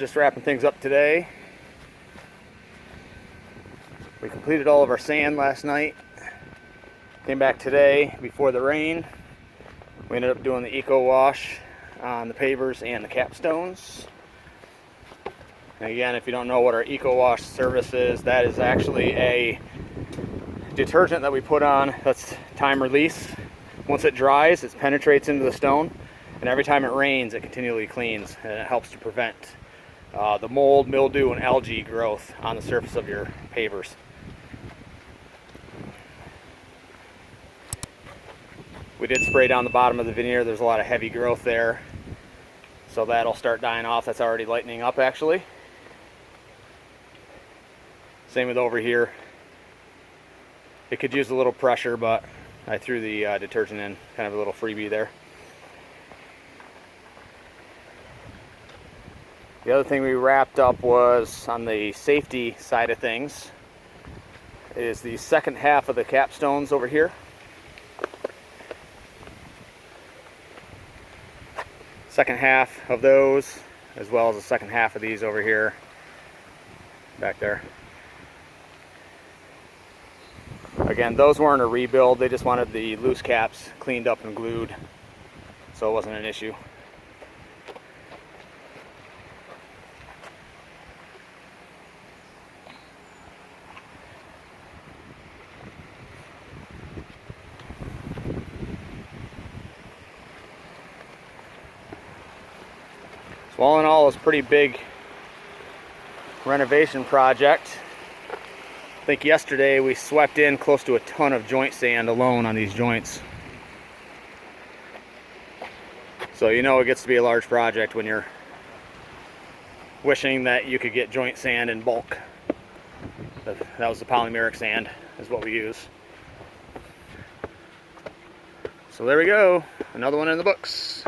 just wrapping things up today. We completed all of our sand last night. Came back today before the rain. We ended up doing the eco wash on the pavers and the capstones. And again, if you don't know what our eco wash service is, that is actually a detergent that we put on that's time release. Once it dries, it penetrates into the stone, and every time it rains, it continually cleans, and it helps to prevent the mold, mildew, and algae growth on the surface of your pavers. We did spray down the bottom of the veneer. There's a lot of heavy growth there, so that'll start dying off. That's already lightening up, actually. Same with over here. It could use a little pressure, but I threw the detergent in, kind of a little freebie there. The other thing we wrapped up was on the safety side of things is the second half of the capstones over here. Second half of those, as well as the second half of these over here, back there. Again, those weren't a rebuild, they just wanted the loose caps cleaned up and glued, so it wasn't an issue. So all in all, it's a pretty big renovation project. I think yesterday we swept in close to a ton of joint sand alone on these joints. So you know it gets to be a large project when you're wishing that you could get joint sand in bulk. That was the polymeric sand, is what we use. So there we go, another one in the books.